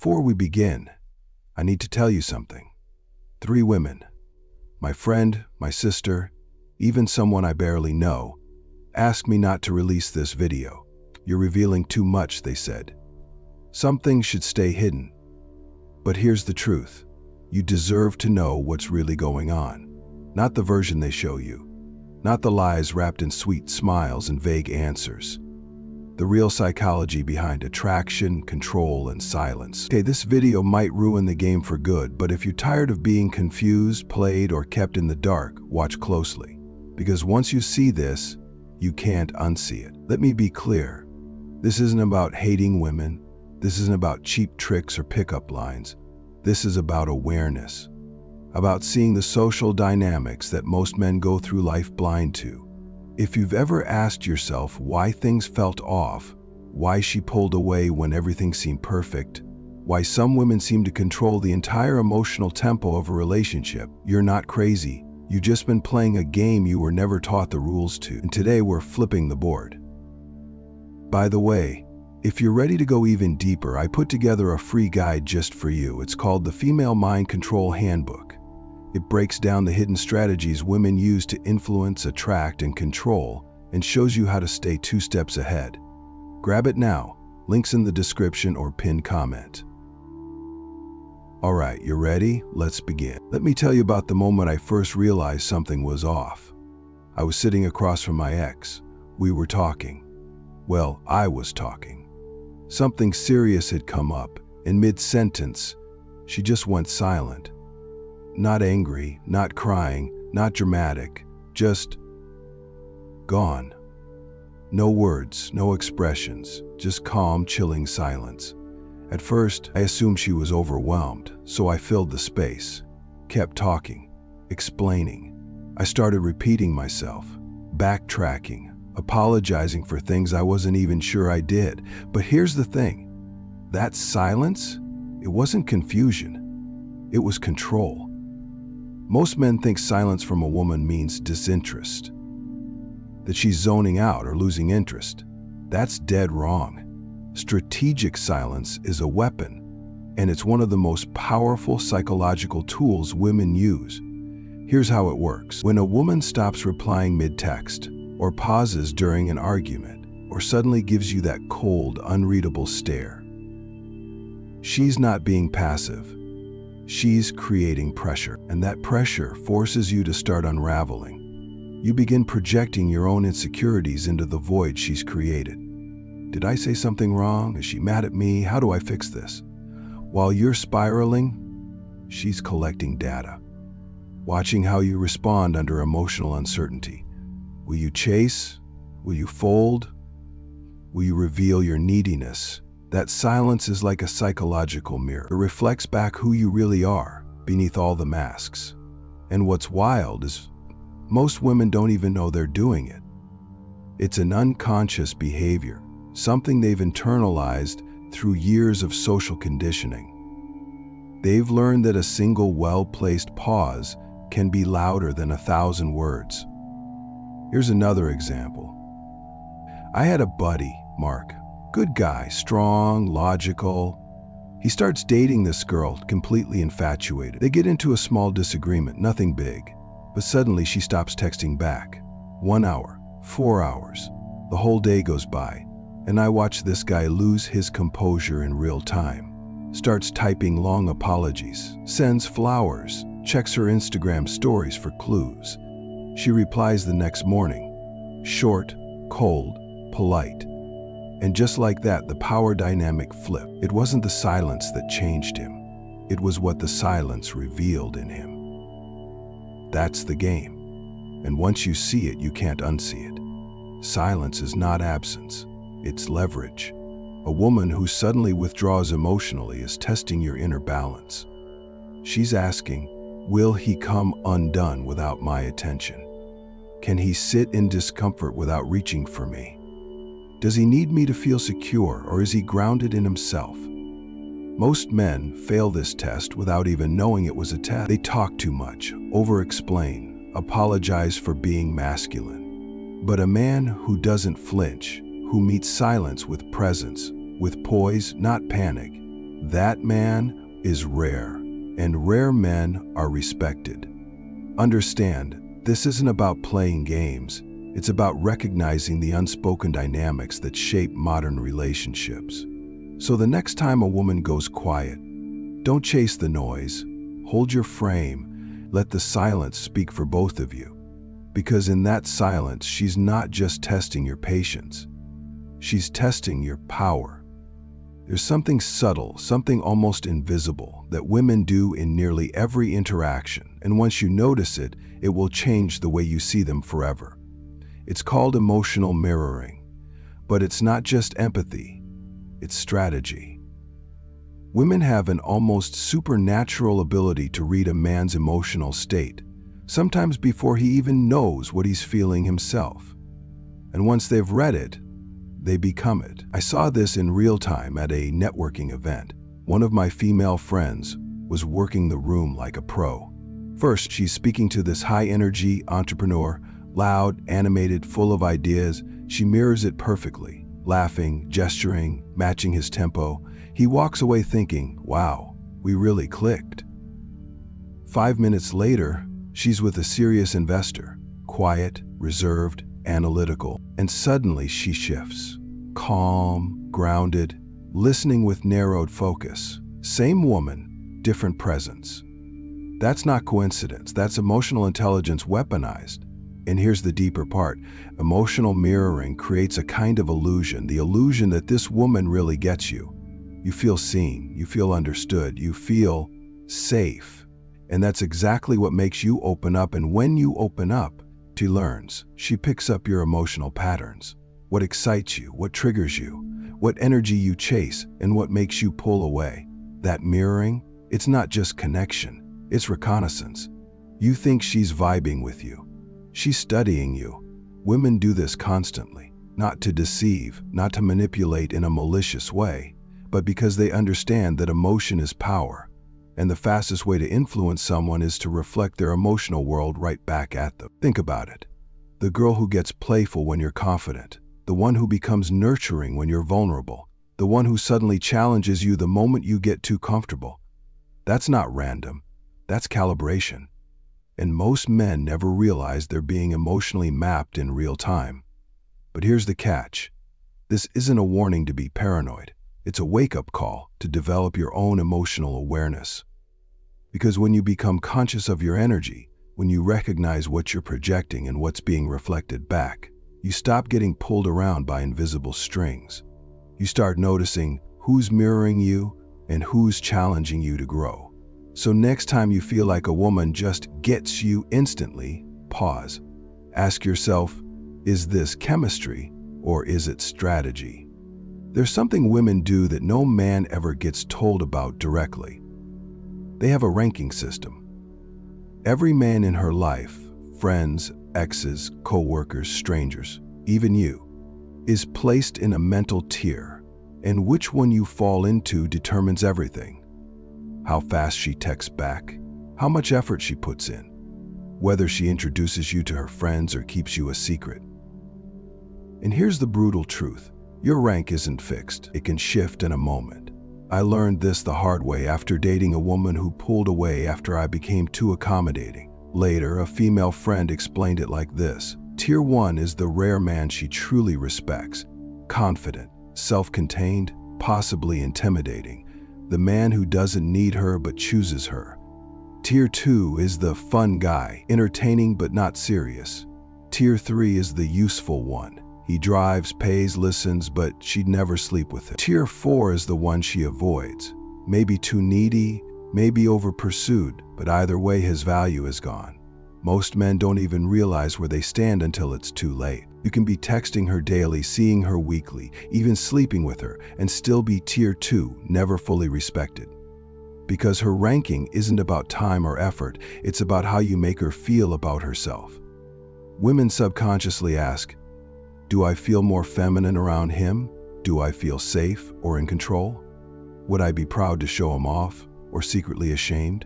Before we begin, I need to tell you something. 3 women, my friend, my sister, even someone I barely know, asked me not to release this video. You're revealing too much, they said. Some things should stay hidden. But here's the truth. You deserve to know what's really going on. Not the version they show you. Not the lies wrapped in sweet smiles and vague answers. The real psychology behind attraction, control, and silence. Okay, this video might ruin the game for good, but if you're tired of being confused, played, or kept in the dark, watch closely. Because once you see this, you can't unsee it. Let me be clear. This isn't about hating women. This isn't about cheap tricks or pickup lines. This is about awareness. About seeing the social dynamics that most men go through life blind to. If you've ever asked yourself why things felt off, why she pulled away when everything seemed perfect, why some women seem to control the entire emotional tempo of a relationship, you're not crazy. You've just been playing a game you were never taught the rules to, and today we're flipping the board. By the way, if you're ready to go even deeper, I put together a free guide just for you. It's called the Female Mind Control Handbook. It breaks down the hidden strategies women use to influence, attract, and control, and shows you how to stay 2 steps ahead. Grab it now. Links in the description or pinned comment. Alright, you ready? Let's begin. Let me tell you about the moment I first realized something was off. I was sitting across from my ex. We were talking. Well, I was talking. Something serious had come up. In mid-sentence, she just went silent. Not angry, not crying, not dramatic, just gone. No words, no expressions, just calm, chilling silence. At first, I assumed she was overwhelmed, so I filled the space, kept talking, explaining. I started repeating myself, backtracking, apologizing for things I wasn't even sure I did. But here's the thing. That silence, it wasn't confusion. It was control. Most men think silence from a woman means disinterest, that she's zoning out or losing interest. That's dead wrong. Strategic silence is a weapon, and it's one of the most powerful psychological tools women use. Here's how it works. When a woman stops replying mid-text, or pauses during an argument, or suddenly gives you that cold, unreadable stare, she's not being passive. She's creating pressure, and that pressure forces you to start unraveling. You begin projecting your own insecurities into the void she's created. Did I say something wrong? Is she mad at me? How do I fix this? While you're spiraling, she's collecting data, watching how you respond under emotional uncertainty. Will you chase? Will you fold? Will you reveal your neediness? That silence is like a psychological mirror. It reflects back who you really are beneath all the masks. And what's wild is most women don't even know they're doing it. It's an unconscious behavior, something they've internalized through years of social conditioning. They've learned that a single well-placed pause can be louder than 1,000 words. Here's another example. I had a buddy, Mark. Good guy, strong, logical. He starts dating this girl, completely infatuated. They get into a small disagreement, nothing big. But suddenly she stops texting back. 1 hour, 4 hours. The whole day goes by, and I watch this guy lose his composure in real time. Starts typing long apologies, sends flowers, checks her Instagram stories for clues. She replies the next morning. Short, cold, polite. And just like that, the power dynamic flipped. It wasn't the silence that changed him. It was what the silence revealed in him. That's the game. And once you see it, you can't unsee it. Silence is not absence. It's leverage. A woman who suddenly withdraws emotionally is testing your inner balance. She's asking, will he come undone without my attention? Can he sit in discomfort without reaching for me? Does he need me to feel secure, or is he grounded in himself? Most men fail this test without even knowing it was a test. They talk too much, over-explain, apologize for being masculine. But a man who doesn't flinch, who meets silence with presence, with poise, not panic, That man is rare, and rare men are respected. Understand, this isn't about playing games. It's about recognizing the unspoken dynamics that shape modern relationships. So the next time a woman goes quiet, don't chase the noise. Hold your frame. Let the silence speak for both of you. Because in that silence, she's not just testing your patience. She's testing your power. There's something subtle, something almost invisible, that women do in nearly every interaction, and once you notice it, it will change the way you see them forever. It's called emotional mirroring, but it's not just empathy, it's strategy. Women have an almost supernatural ability to read a man's emotional state, sometimes before he even knows what he's feeling himself. And once they've read it, they become it. I saw this in real time at a networking event. One of my female friends was working the room like a pro. First, she's speaking to this high-energy entrepreneur, loud, animated, full of ideas. She mirrors it perfectly, laughing, gesturing, matching his tempo. He walks away thinking, wow, we really clicked. 5 minutes later, she's with a serious investor, quiet, reserved, analytical, and suddenly she shifts. Calm, grounded, listening with narrowed focus. Same woman, different presence. That's not coincidence, that's emotional intelligence weaponized. And here's the deeper part. Emotional mirroring creates a kind of illusion, the illusion that this woman really gets you. You feel seen, you feel understood, you feel safe. And that's exactly what makes you open up, and when you open up, she learns. She picks up your emotional patterns. What excites you, what triggers you, what energy you chase, and what makes you pull away. That mirroring, it's not just connection, it's reconnaissance. You think she's vibing with you. She's studying you. Women do this constantly, not to deceive, not to manipulate in a malicious way, but because they understand that emotion is power. And the fastest way to influence someone is to reflect their emotional world right back at them. Think about it. The girl who gets playful when you're confident, the one who becomes nurturing when you're vulnerable, the one who suddenly challenges you the moment you get too comfortable. That's not random, that's calibration. And most men never realize they're being emotionally mapped in real time. But here's the catch. This isn't a warning to be paranoid. It's a wake-up call to develop your own emotional awareness. Because when you become conscious of your energy, when you recognize what you're projecting and what's being reflected back, you stop getting pulled around by invisible strings. You start noticing who's mirroring you and who's challenging you to grow. So next time you feel like a woman just gets you instantly, pause. Ask yourself, is this chemistry or is it strategy? There's something women do that no man ever gets told about directly. They have a ranking system. Every man in her life, friends, exes, co-workers, strangers, even you, is placed in a mental tier, and which one you fall into determines everything. How fast she texts back, how much effort she puts in, whether she introduces you to her friends or keeps you a secret. And here's the brutal truth. Your rank isn't fixed. It can shift in a moment. I learned this the hard way after dating a woman who pulled away after I became too accommodating. Later, a female friend explained it like this. Tier 1 is the rare man she truly respects. Confident, self-contained, possibly intimidating. The man who doesn't need her but chooses her. Tier 2 is the fun guy, entertaining but not serious. Tier 3 is the useful one. He drives, pays, listens, but she'd never sleep with him. Tier 4 is the one she avoids. Maybe too needy, maybe over-pursued, but either way his value is gone. Most men don't even realize where they stand until it's too late. You can be texting her daily, seeing her weekly, even sleeping with her, and still be Tier 2, never fully respected. Because her ranking isn't about time or effort, it's about how you make her feel about herself. Women subconsciously ask, do I feel more feminine around him? Do I feel safe or in control? Would I be proud to show him off or secretly ashamed?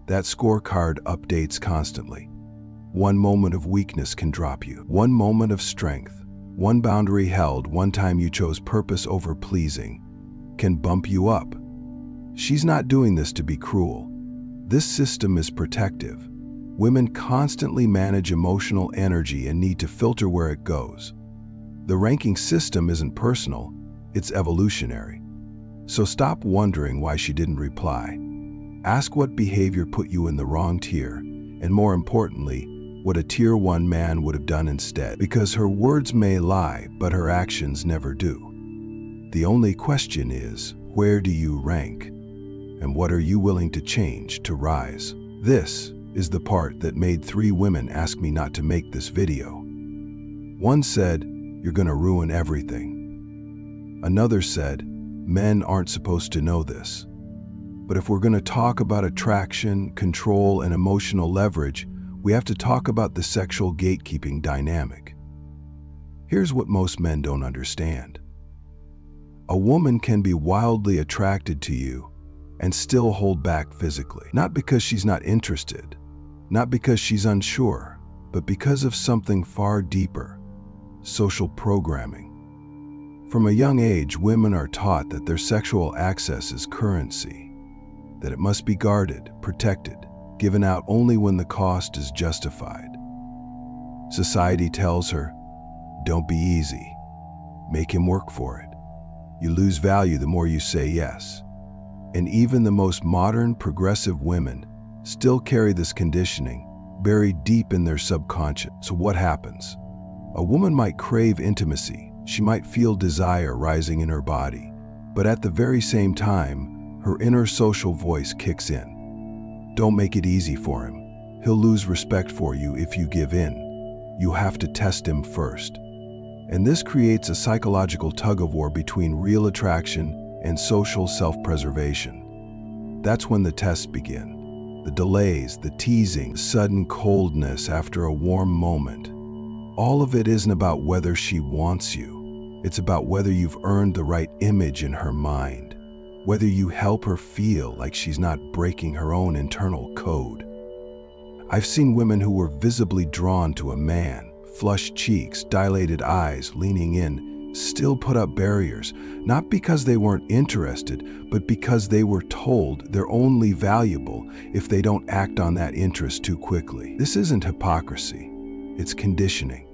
That scorecard updates constantly. One moment of weakness can drop you. One moment of strength, one boundary held, one time you chose purpose over pleasing, can bump you up. She's not doing this to be cruel. This system is protective. Women constantly manage emotional energy and need to filter where it goes. The ranking system isn't personal, it's evolutionary. So stop wondering why she didn't reply. Ask what behavior put you in the wrong tier, and more importantly, what a tier 1 man would have done instead. Because her words may lie, but her actions never do. The only question is, where do you rank? And what are you willing to change to rise? This is the part that made 3 women ask me not to make this video. One said, "You're gonna ruin everything." Another said, "Men aren't supposed to know this." But if we're gonna talk about attraction, control, and emotional leverage, we have to talk about the sexual gatekeeping dynamic. Here's what most men don't understand. A woman can be wildly attracted to you and still hold back physically. Not because she's not interested, not because she's unsure, but because of something far deeper: social programming. From a young age, women are taught that their sexual access is currency, that it must be guarded, protected, given out only when the cost is justified. Society tells her, "Don't be easy. Make him work for it. You lose value the more you say yes." And even the most modern, progressive women still carry this conditioning buried deep in their subconscious. So what happens? A woman might crave intimacy. She might feel desire rising in her body. But at the very same time, her inner social voice kicks in. Don't make it easy for him. He'll lose respect for you if you give in. You have to test him first. And this creates a psychological tug-of-war between real attraction and social self-preservation. That's when the tests begin. The delays, the teasing, sudden coldness after a warm moment. All of it isn't about whether she wants you. It's about whether you've earned the right image in her mind, whether you help her feel like she's not breaking her own internal code. I've seen women who were visibly drawn to a man, flushed cheeks, dilated eyes, leaning in, still put up barriers, not because they weren't interested, but because they were told they're only valuable if they don't act on that interest too quickly. This isn't hypocrisy, it's conditioning.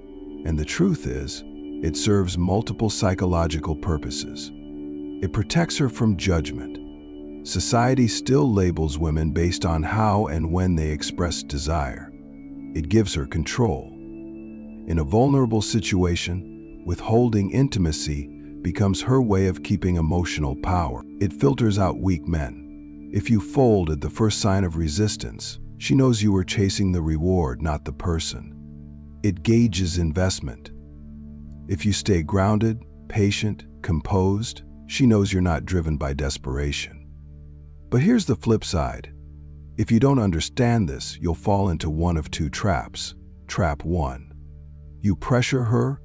And the truth is, it serves multiple psychological purposes. It protects her from judgment. Society still labels women based on how and when they express desire. It gives her control. In a vulnerable situation, withholding intimacy becomes her way of keeping emotional power. It filters out weak men. If you fold at the first sign of resistance, she knows you were chasing the reward, not the person. It gauges investment. If you stay grounded, patient, composed, she knows you're not driven by desperation. But here's the flip side. If you don't understand this, you'll fall into one of 2 traps. Trap 1. You pressure her,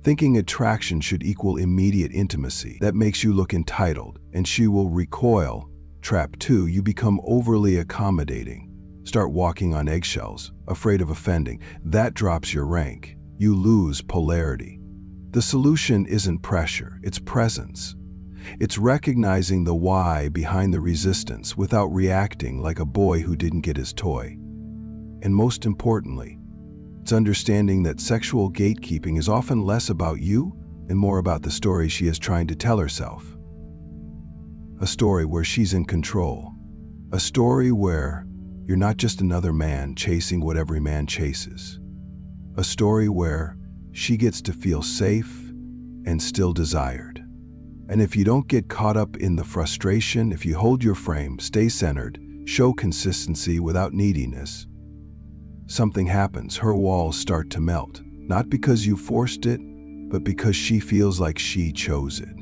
thinking attraction should equal immediate intimacy. That makes you look entitled, and she will recoil. Trap 2. You become overly accommodating. Start walking on eggshells, afraid of offending. That drops your rank. You lose polarity. The solution isn't pressure, it's presence. It's recognizing the why behind the resistance without reacting like a boy who didn't get his toy. And most importantly, it's understanding that sexual gatekeeping is often less about you and more about the story she is trying to tell herself. A story where she's in control. A story where you're not just another man chasing what every man chases. A story where she gets to feel safe and still desired. And if you don't get caught up in the frustration, if you hold your frame, stay centered, show consistency without neediness, something happens. Her walls start to melt, not because you forced it, but because she feels like she chose it.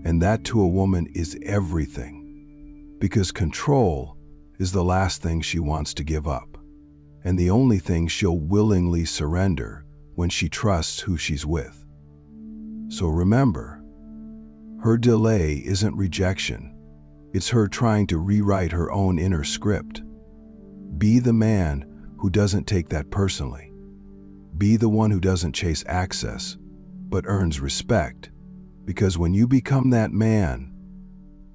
And that to a woman is everything, because control is the last thing she wants to give up, and the only thing she'll willingly surrender when she trusts who she's with. So remember, her delay isn't rejection, it's her trying to rewrite her own inner script. Be the man who doesn't take that personally. Be the one who doesn't chase access, but earns respect. Because when you become that man,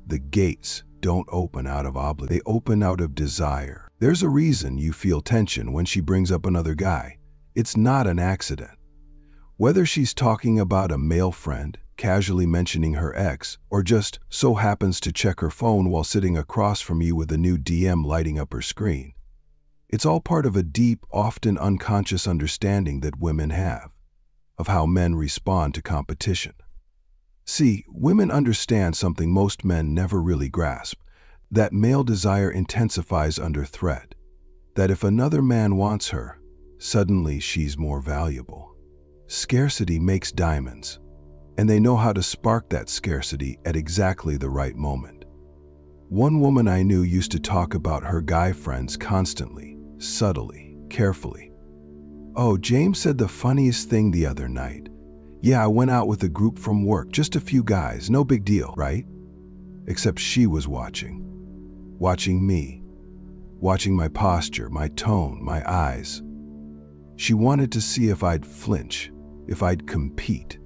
the gates don't open out of obligation. They open out of desire. There's a reason you feel tension when she brings up another guy. It's not an accident. Whether she's talking about a male friend, casually mentioning her ex, or just so happens to check her phone while sitting across from you with a new DM lighting up her screen, it's all part of a deep, often unconscious understanding that women have of how men respond to competition. See, women understand something most men never really grasp, that male desire intensifies under threat, that if another man wants her, suddenly she's more valuable. Scarcity makes diamonds, and they know how to spark that scarcity at exactly the right moment. One woman I knew used to talk about her guy friends constantly, subtly, carefully. "Oh, James said the funniest thing the other night. Yeah, I went out with a group from work, just a few guys, no big deal, right?" Except she was watching me, watching my posture, my tone, my eyes. She wanted to see if I'd flinch, if I'd compete.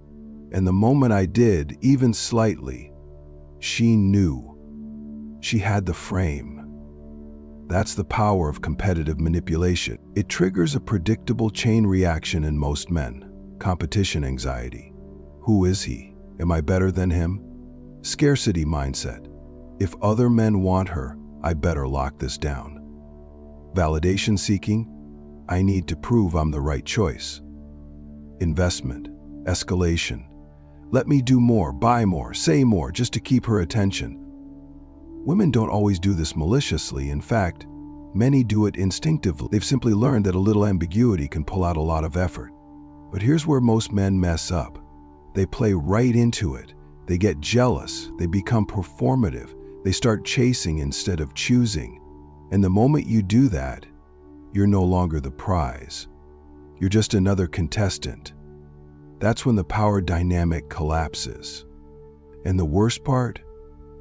And the moment I did, even slightly, she knew. She had the frame. That's the power of competitive manipulation. It triggers a predictable chain reaction in most men. Competition anxiety. Who is he? Am I better than him? Scarcity mindset. If other men want her, I better lock this down. Validation seeking. I need to prove I'm the right choice. Investment. Escalation. Let me do more, buy more, say more, just to keep her attention. Women don't always do this maliciously. In fact, many do it instinctively. They've simply learned that a little ambiguity can pull out a lot of effort. But here's where most men mess up. They play right into it. They get jealous. They become performative. They start chasing instead of choosing. And the moment you do that, you're no longer the prize. You're just another contestant. That's when the power dynamic collapses. And the worst part?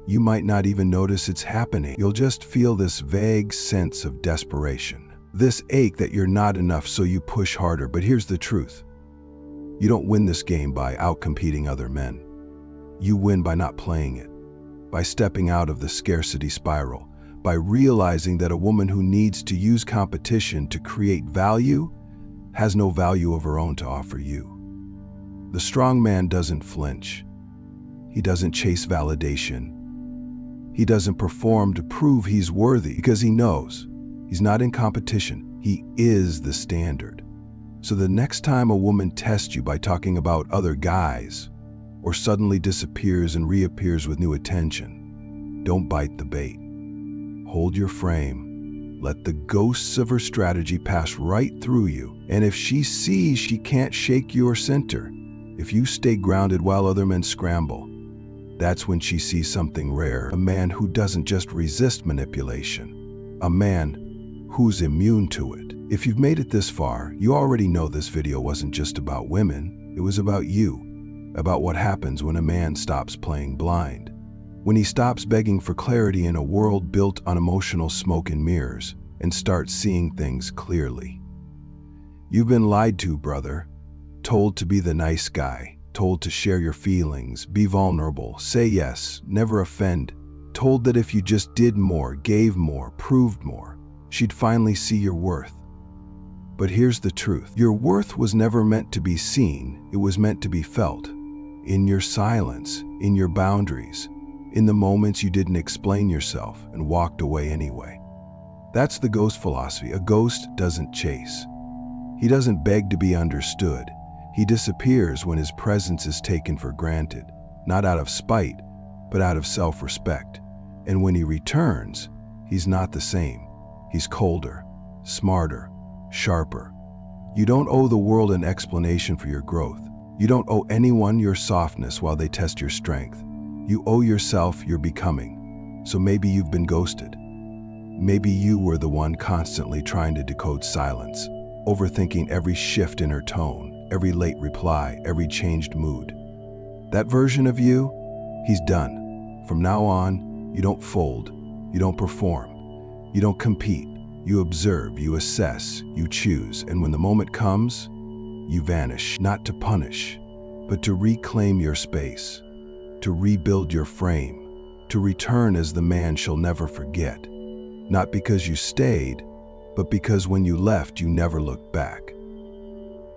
You might not even notice it's happening. You'll just feel this vague sense of desperation. This ache that you're not enough, so you push harder. But here's the truth. You don't win this game by outcompeting other men. You win by not playing it, by stepping out of the scarcity spiral, by realizing that a woman who needs to use competition to create value has no value of her own to offer you. The strong man doesn't flinch. He doesn't chase validation. He doesn't perform to prove he's worthy, because he knows he's not in competition. He is the standard. So the next time a woman tests you by talking about other guys, or suddenly disappears and reappears with new attention, don't bite the bait. Hold your frame. Let the ghosts of her strategy pass right through you. And if she sees she can't shake your center, if you stay grounded while other men scramble, that's when she sees something rare. A man who doesn't just resist manipulation. A man who's immune to it. If you've made it this far, you already know this video wasn't just about women. It was about you. About what happens when a man stops playing blind. When he stops begging for clarity in a world built on emotional smoke and mirrors, and starts seeing things clearly. You've been lied to, brother. Told to be the nice guy. Told to share your feelings, be vulnerable, say yes, never offend. Told that if you just did more, gave more, proved more, she'd finally see your worth. But here's the truth. Your worth was never meant to be seen. It was meant to be felt. In your silence, in your boundaries, in the moments you didn't explain yourself and walked away anyway. That's the ghost philosophy. A ghost doesn't chase. He doesn't beg to be understood. He disappears when his presence is taken for granted, not out of spite, but out of self-respect. And when he returns, he's not the same. He's colder, smarter, sharper. You don't owe the world an explanation for your growth. You don't owe anyone your softness while they test your strength. You owe yourself your becoming. So maybe you've been ghosted. Maybe you were the one constantly trying to decode silence, overthinking every shift in her tone, every late reply, every changed mood. That version of you, he's done. From now on, you don't fold, you don't perform, you don't compete. You observe, you assess, you choose, and when the moment comes, you vanish, not to punish, but to reclaim your space, to rebuild your frame, to return as the man she'll never forget. Not because you stayed, but because when you left, you never looked back.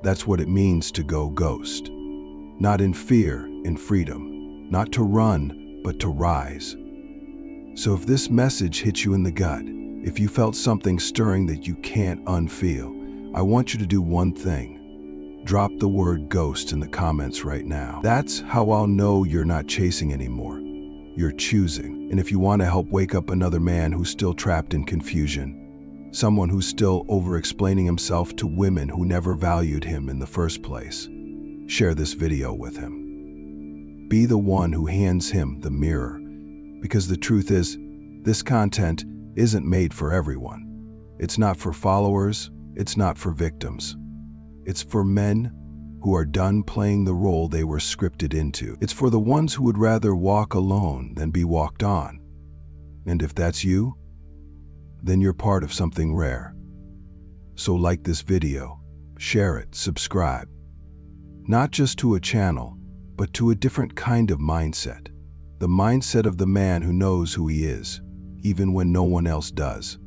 That's what it means to go ghost. Not in fear, in freedom. Not to run, but to rise. So if this message hit you in the gut, if you felt something stirring that you can't unfeel, I want you to do one thing. Drop the word ghost in the comments right now. That's how I'll know you're not chasing anymore. You're choosing. And if you want to help wake up another man who's still trapped in confusion, someone who's still over-explaining himself to women who never valued him in the first place, share this video with him. Be the one who hands him the mirror, because the truth is, this content isn't made for everyone. It's not for followers, it's not for victims. It's for men who are done playing the role they were scripted into. It's for the ones who would rather walk alone than be walked on. And if that's you, then you're part of something rare. So like this video, share it, subscribe. Not just to a channel, but to a different kind of mindset. The mindset of the man who knows who he is, even when no one else does.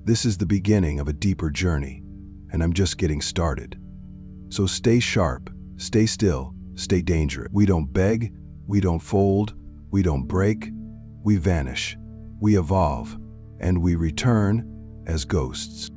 This is the beginning of a deeper journey, and I'm just getting started. So stay sharp, stay still, stay dangerous. We don't beg, we don't fold, we don't break, we vanish, we evolve, and we return as ghosts.